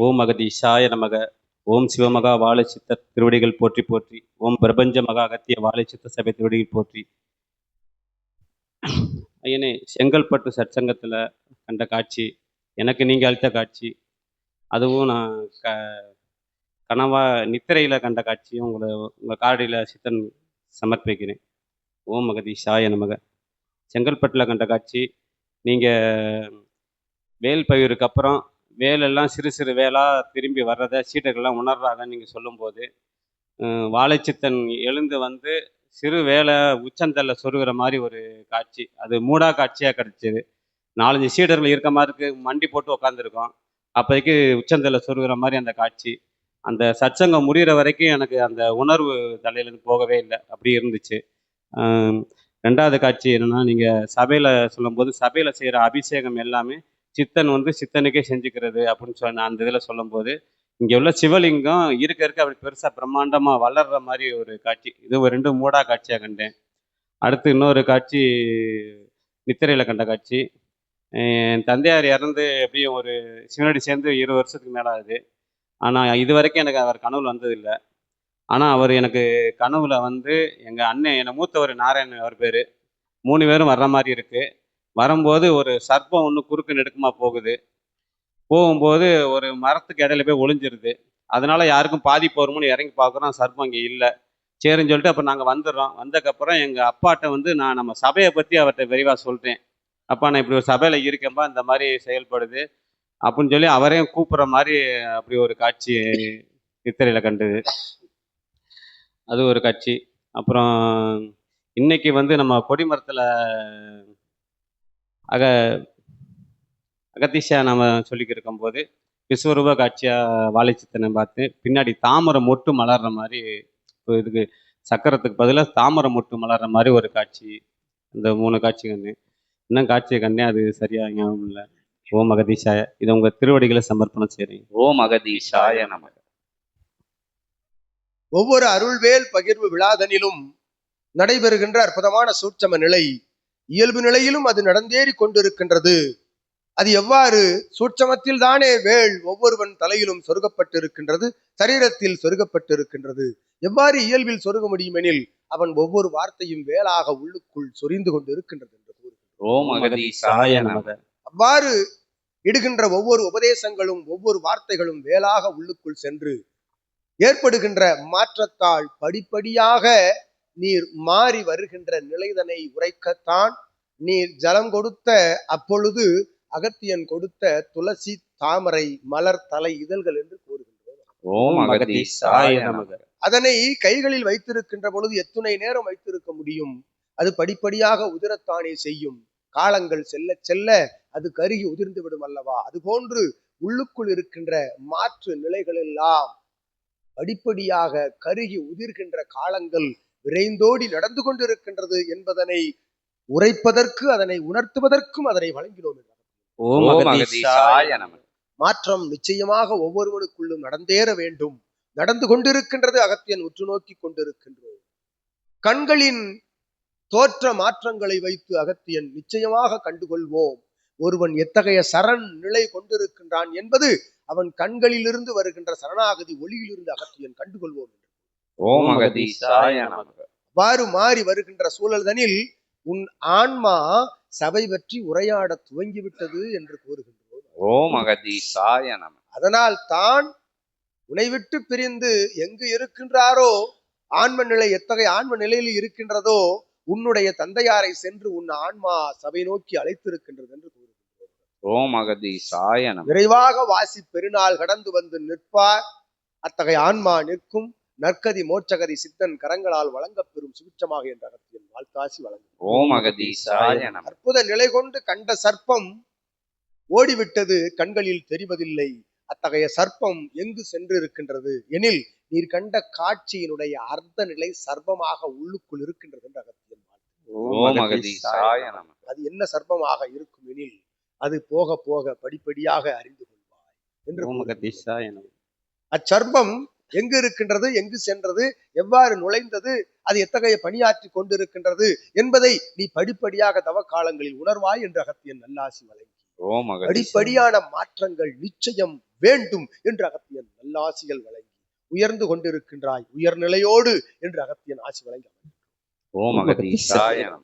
ஓம் அகதீஷாய நமக. ஓம் சிவமகா வாழைச்சித்த திருவடிகள் போற்றி போற்றி. ஓம் பிரபஞ்ச மகா அகத்திய வாழைச்சித்த சபை திருவடிகள் போற்றி. ஐயனே, செங்கல்பட்டு சற்சங்கத்தில் கண்ட காட்சி எனக்கு நீங்கள் அளித்த காட்சி. அதுவும் நான் கனவா நித்திரையில் கண்ட காட்சியும் உங்கள் காரடியில் சித்தன் சமர்ப்பிக்கிறேன். ஓம் அகதீஷாய நமக. செங்கல்பட்டில் கண்ட காட்சி, நீங்கள் வேல் பயிருக்கு அப்புறம் வேலெல்லாம் சிறு சிறு வேலாக திரும்பி வர்றதை சீடர்கள்லாம் உணர்றாங்கன்னு நீங்கள் சொல்லும்போது, வாழைச்சித்தன் எழுந்து வந்து சிறு வேலை உச்சந்தல்ல சொருகிற மாதிரி ஒரு காட்சி. அது மூடா காட்சியாக கிடச்சிது. 4, 5 சீடர்கள் இருக்க மாதிரி மண்டி போட்டு உட்காந்துருக்கோம். அப்போதைக்கு உச்சந்தல்ல சொருகிற மாதிரி அந்த காட்சி. அந்த சற்சங்கம் முடிகிற வரைக்கும் எனக்கு அந்த உணர்வு தலையிலேருந்து போகவே இல்லை. அப்படி இருந்துச்சு. 2வது காட்சி என்னென்னா, நீங்கள் சபையில் சொல்லும்போது சபையில் செய்கிற அபிஷேகம் எல்லாமே சித்தன் வந்து சித்தனுக்கே செஞ்சுக்கிறது அப்படின்னு சொன்ன அந்த இதில் சொல்லும்போது, இங்கே உள்ள சிவலிங்கம் இருக்க இருக்க அப்படி பெருசாக பிரம்மாண்டமாக வளர்ற மாதிரி ஒரு காட்சி. இது ஒரு 2 மூடா காட்சியாக கண்டேன். அடுத்து இன்னொரு காட்சி நித்திரையில் கண்ட காட்சி. என் தந்தையார் இறந்து எப்படியும் ஒரு சிவனடி சேர்ந்து 20 வருஷத்துக்கு மேலே ஆகுது. ஆனால் இது வரைக்கும் எனக்கு அவர் கனவுல வந்ததில்லை. ஆனால் அவர் எனக்கு கனவுல வந்து எங்கள் அண்ணன் என்னை மூத்தவர் நாராயணன் அவர் பேர். 3 பேரும் வர்ற மாதிரி இருக்குது. வரும்போது ஒரு சர்ப்பம் ஒன்று குறுக்கு நெடுக்குமா போகுது. போகும்போது ஒரு மரத்துக்கு இடையில போய் ஒளிஞ்சிருது. அதனால யாருக்கும் பாதிப்பு வரும்னு இறங்கி பார்க்குறோம், சர்ப்பம் அங்கே இல்லை. சரின்னு சொல்லிட்டு அப்போ நாங்கள் வந்துடுறோம். வந்ததுக்கப்புறம் எங்கள் அப்பாட்ட வந்து நான் நம்ம சபையை பற்றி அவர்கிட்ட விரிவாக சொல்கிறேன். அப்பா, நான் இப்படி ஒரு சபையில் இருக்கேன்பா, இந்த மாதிரி செயல்படுது அப்படின்னு சொல்லி அவரையும் கூப்பிட்ற மாதிரி அப்படி ஒரு காட்சி நித்திரையில் கண்டது. அது ஒரு காட்சி. அப்புறம் இன்னைக்கு வந்து நம்ம கொடிமரத்தில் அகத்தீஷா நம்ம சொல்லிக்கிட்டு இருக்கும்போது விஸ்வரூப காட்சியாக வாழைச்சித்தனை பார்த்து பின்னாடி தாமரை மொட்டு மலர்ற மாதிரி, இப்போ இதுக்கு சக்கரத்துக்கு பதிலாக தாமரை மொட்டு மலர்ற மாதிரி ஒரு காட்சி. இந்த 3 காட்சி கண்டேன். இன்னும் காட்சியை கண்டேன், அது சரியாக ஞாபகம் இல்லை. ஓம் அகதீஷாய. இதை உங்கள் திருவடிகளை சமர்ப்பணம் செய்கிறேன். ஓம் அகதீஷாய நமக. ஒவ்வொரு அருள்வேல் பகிர்வு விழாதனிலும் நடைபெறுகின்ற அற்புதமான சூட்சம நிலை இயல்பு நிலையிலும் அது நடந்தேறி கொண்டிருக்கின்றது. அது எவ்வாறு சூட்சமத்தில் தானே வேள் ஒவ்வொருவன் தலையிலும் சொருகப்பட்டிருக்கின்றது, சரீரத்தில் சொருகப்பட்டிருக்கின்றது. எவ்வாறு இயல்பில் சொருக முடியும் எனில் அவன் ஒவ்வொரு வார்த்தையும் வேளாக உள்ளுக்குள் சொரிந்து கொண்டு இருக்கின்றது என்று கூறுகின்றார். அவ்வாறு இடுகின்ற ஒவ்வொரு உபதேசங்களும் ஒவ்வொரு வார்த்தைகளும் வேளாக உள்ளுக்குள் சென்று ஏற்படுகின்ற மாற்றத்தால் படிப்படியாக நீர் மாறி வருகின்ற நிலைதனை உரைக்கத்தான் நீர் ஜலம் கொடுத்த அப்பொழுது அகத்தியன் கொடுத்த துளசி தாமரை மலர் தலை இதழ்கள் என்று கூறுகின்றோம். அதனை கைகளில் வைத்திருக்கின்ற பொழுது எத்துணை நேரம் வைத்திருக்க முடியும்? அது படிப்படியாக உதிரத்தானே செய்யும். காலங்கள் செல்ல செல்ல அது கருகி உதிர்ந்து விடும் அல்லவா? அதுபோன்று உள்ளுக்குள் இருக்கின்ற மாற்று நிலைகள் எல்லாம் படிப்படியாக கருகி உதிர்கின்ற காலங்கள் விரைந்தோடி நடந்து கொண்டிருக்கின்றது என்பதனை உரைப்பதற்கு, அதனை உணர்த்துவதற்கும் அதனை வழங்கினோம். மாற்றம் நிச்சயமாக ஒவ்வொருவனுக்குள்ளும் நடந்தேற வேண்டும். நடந்து கொண்டிருக்கின்றது. அகத்தியன் உற்று நோக்கி கொண்டிருக்கின்றோம். கண்களின் தோற்ற மாற்றங்களை வைத்து அகத்தியன் நிச்சயமாக கண்டுகொள்வோம். ஒருவன் எத்தகைய சரண் நிலை கொண்டிருக்கின்றான் என்பது அவன் கண்களிலிருந்து வருகின்ற சரணாகதி ஒளியிலிருந்து அகத்தியன் கண்டுகொள்வோம். அவ்வாறு மாறி வருகின்ற சூழல்தனில் உன் ஆன்மா சபை பற்றி உரையாட துவங்கிவிட்டது என்று கூறுகின்றோம். அதனால் தான் உன்னை விட்டு பிரிந்து எங்கு இருக்கின்றாரோ, ஆன்ம நிலை எத்தகைய ஆன்ம நிலையில் இருக்கின்றதோ, உன்னுடைய தந்தையாரை சென்று உன் ஆன்மா சபை நோக்கி அழைத்திருக்கின்றது என்று கூறுகின்றோம். விரைவாக வாசி பெருநாள் கடந்து வந்து நிற்பார். அத்தகைய ஆன்மா நிற்கும். நற்கதி மோட்சகதி சித்தன் கரங்களால் வழங்கப்பெறும் சுபிட்சமாக என்ற அகத்தியன் வாழ்த்தாசி வழங்கும். அற்புத நிலை கொண்டு கண்ட சர்ப்பம் ஓடிவிட்டது, கண்களில் தெரிவதில்லை. அத்தகைய சர்ப்பம் எங்கு சென்று இருக்கின்றது எனில் நீர் கண்ட காட்சியினுடைய அர்த்த நிலை சர்ப்பமாக உள்ளுக்குள் இருக்கின்றது என்று அகத்தியன். அது என்ன சர்ப்பமாக இருக்கும் எனில் அது போக போக படிப்படியாக அறிந்து கொள்வாய் என்று. அச்சர்ப்பம் எங்கு இருக்கின்றது, எங்கு சென்றது, எவ்வாறு நுழைந்தது, அது எத்தகைய பணியாற்றி கொண்டிருக்கின்றது என்பதை நீ படிப்படியாக தவ காலங்களில் உணர்வாய் என்று அகத்தியன் நல்லாசி வழங்கி ஓம் அகதீஷாய. படிப்படியான மாற்றங்கள் நிச்சயம் வேண்டும் என்று அகத்தியன் நல்ல ஆசிகள் வழங்கி உயர்ந்து கொண்டிருக்கின்றாய், உயர்நிலையோடு என்று அகத்தியன் ஆசி வழங்கி ஓம் அகதீஷாய நமः.